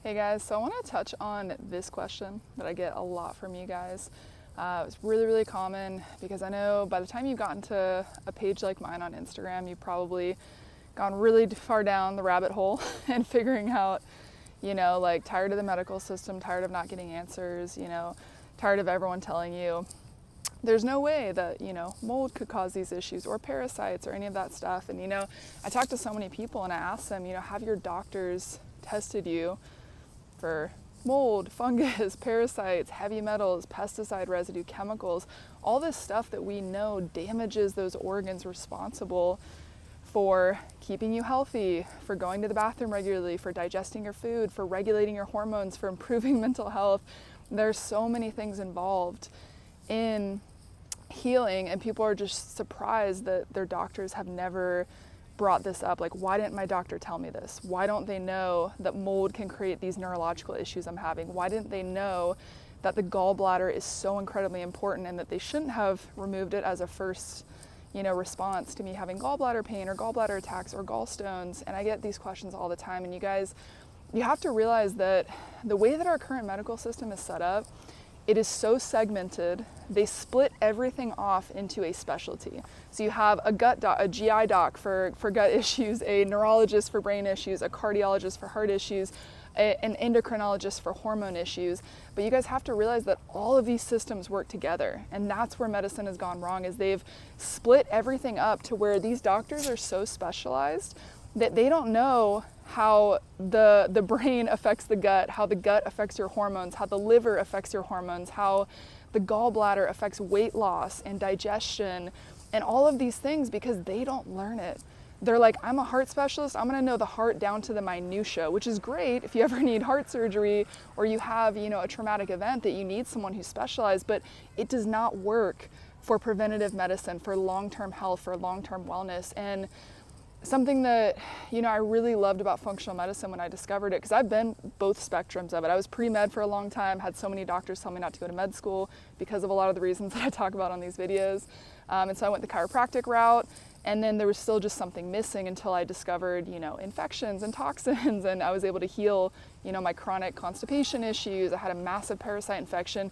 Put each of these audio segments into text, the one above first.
Hey guys, so I want to touch on this question that I get a lot from you guys. It's really common because I know by the time you've gotten to a page like mine on Instagram, you've probably gone really far down the rabbit hole and figuring out, like tired of the medical system, tired of not getting answers, tired of everyone telling you there's no way that, mold could cause these issues or parasites or any of that stuff. And, I talk to so many people and I ask them, have your doctors tested you for mold, fungus, parasites, heavy metals, pesticide residue, chemicals, all this stuff that we know damages those organs responsible for keeping you healthy, for going to the bathroom regularly, for digesting your food, for regulating your hormones, for improving mental health. There's so many things involved in healing, and people are just surprised that their doctors have never brought this up. Like, why didn't my doctor tell me this? Why don't they know that mold can create these neurological issues I'm having? Why didn't they know that the gallbladder is so incredibly important and that they shouldn't have removed it as a first, response to me having gallbladder pain or gallbladder attacks or gallstones? And I get these questions all the time. And you guys, you have to realize that the way that our current medical system is set up, it is so segmented. They split everything off into a specialty. So you have a GI doc for gut issues, a neurologist for brain issues, a cardiologist for heart issues, an endocrinologist for hormone issues. But you guys have to realize that all of these systems work together. And that's where medicine has gone wrong, is they've split everything up to where these doctors are so specialized that they don't know how the brain affects the gut, how the gut affects your hormones, how the liver affects your hormones, how the gallbladder affects weight loss and digestion and all of these things, because they don't learn it. They're like, I'm a heart specialist, I'm gonna know the heart down to the minutia, which is great if you ever need heart surgery or you have, a traumatic event that you need someone who's specialized, but it does not work for preventative medicine, for long-term health, for long-term wellness. And something that, I really loved about functional medicine when I discovered it, because I've been both spectrums of it. I was pre-med for a long time, had so many doctors tell me not to go to med school because of a lot of the reasons that I talk about on these videos. And so I went the chiropractic route, and then there was still just something missing until I discovered, infections and toxins, and I was able to heal, my chronic constipation issues. I had a massive parasite infection.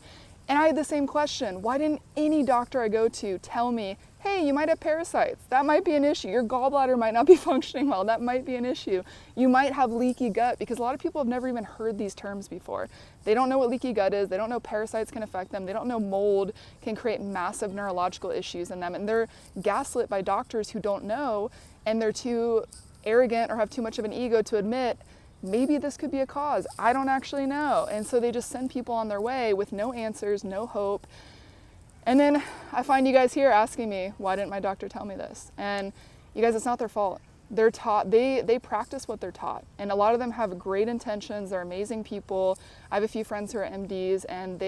And I had the same question. Why didn't any doctor I go to tell me, hey, you might have parasites. That might be an issue. Your gallbladder might not be functioning well. That might be an issue. You might have leaky gut, because a lot of people have never even heard these terms before. They don't know what leaky gut is. They don't know parasites can affect them. They don't know mold can create massive neurological issues in them. And they're gaslit by doctors who don't know, and they're too arrogant or have too much of an ego to admit, maybe this could be a cause. I don't actually know. And so they just send people on their way with no answers, no hope. And then I find you guys here asking me, why didn't my doctor tell me this? And you guys, it's not their fault. They're taught, they practice what they're taught. And a lot of them have great intentions. They're amazing people. I have a few friends who are MDs, and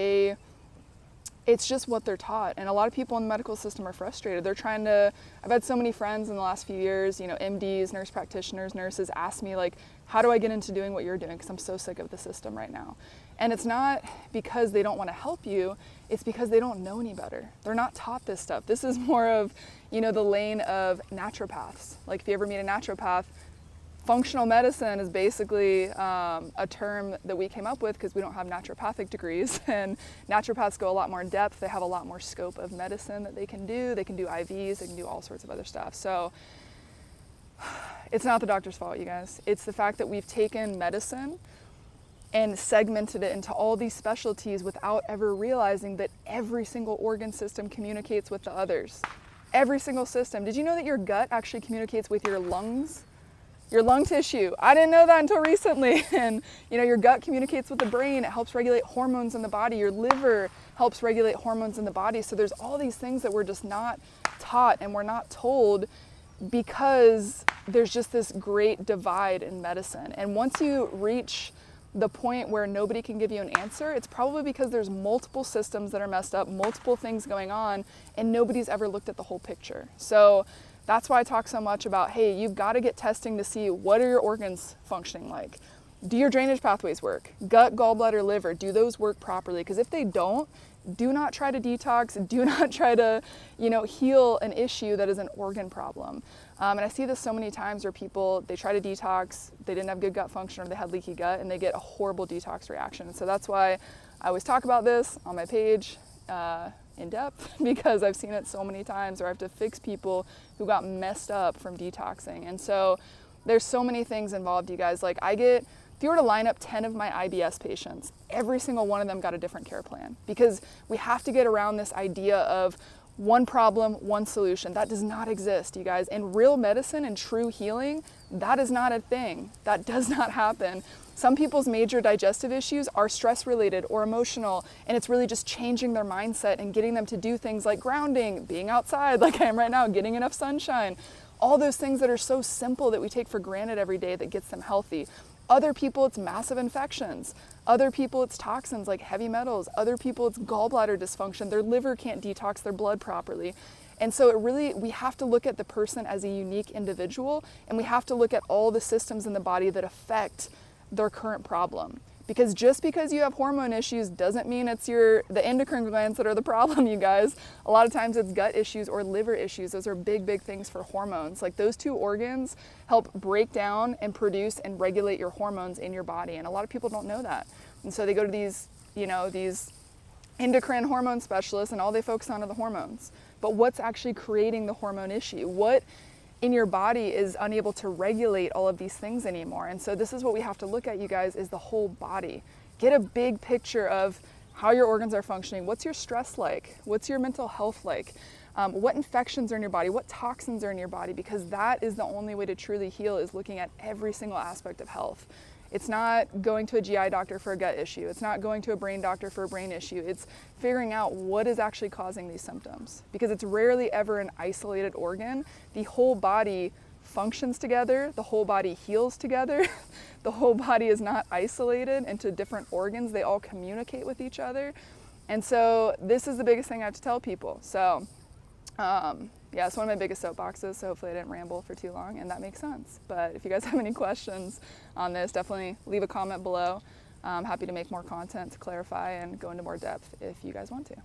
it's just what they're taught. And a lot of people in the medical system are frustrated. I've had so many friends in the last few years, MDs, nurse practitioners, nurses ask me, like, how do I get into doing what you're doing? Because I'm so sick of the system right now. And it's not because they don't want to help you, it's because they don't know any better. They're not taught this stuff. This is more of, the lane of naturopaths. Like, if you ever meet a naturopath, functional medicine is basically a term that we came up with because we don't have naturopathic degrees, and naturopaths go a lot more in depth. They have a lot more scope of medicine that they can do. They can do IVs, they can do all sorts of other stuff. So it's not the doctor's fault, you guys. It's the fact that we've taken medicine and segmented it into all these specialties without ever realizing that every single organ system communicates with the others. Every single system. Did you know that your gut actually communicates with your lungs? Your lung tissue. I didn't know that until recently. And your gut communicates with the brain. It helps regulate hormones in the body. Your liver helps regulate hormones in the body. So there's all these things that we're just not taught and we're not told, because there's just this great divide in medicine. And once you reach the point where nobody can give you an answer, it's probably because there's multiple systems that are messed up, multiple things going on, and nobody's ever looked at the whole picture. So that's why I talk so much about, hey, you've got to get testing to see what are your organs functioning like. Do your drainage pathways work? Gut, gallbladder, liver, do those work properly? Because if they don't, do not try to detox, do not try to, heal an issue that is an organ problem. And I see this so many times where people, they try to detox, they didn't have good gut function or they had leaky gut, and they get a horrible detox reaction. So that's why I always talk about this on my page in depth, because I've seen it so many times where I have to fix people who got messed up from detoxing. And so there's so many things involved, you guys. Like if you were to line up 10 of my IBS patients, every single one of them got a different care plan, because we have to get around this idea of one problem, one solution. That does not exist, you guys. In real medicine and true healing, that is not a thing. That does not happen. Some people's major digestive issues are stress related or emotional, and it's really just changing their mindset and getting them to do things like grounding, being outside like I am right now, getting enough sunshine, all those things that are so simple that we take for granted every day that gets them healthy. Other people, it's massive infections. Other people, it's toxins like heavy metals. Other people, it's gallbladder dysfunction. Their liver can't detox their blood properly. And so we have to look at the person as a unique individual, and we have to look at all the systems in the body that affect their current problem. Because just because you have hormone issues doesn't mean it's the endocrine glands that are the problem, you guys. A lot of times it's gut issues or liver issues. Those are big, big things for hormones. Like those two organs help break down and produce and regulate your hormones in your body. And a lot of people don't know that. And so they go to these endocrine hormone specialists, and all they focus on are the hormones. But what's actually creating the hormone issue? What in your body is unable to regulate all of these things anymore? And so this is what we have to look at, you guys, is the whole body. Get a big picture of how your organs are functioning. What's your stress like? What's your mental health like? What infections are in your body? What toxins are in your body? Because that is the only way to truly heal, is looking at every single aspect of health. It's not going to a GI doctor for a gut issue. It's not going to a brain doctor for a brain issue. It's figuring out what is actually causing these symptoms, because it's rarely ever an isolated organ. The whole body functions together. The whole body heals together. The whole body is not isolated into different organs. They all communicate with each other. And so this is the biggest thing I have to tell people. So yeah, it's one of my biggest soapboxes, so hopefully I didn't ramble for too long and that makes sense. But if you guys have any questions on this, definitely leave a comment below. I'm happy to make more content to clarify and go into more depth if you guys want to.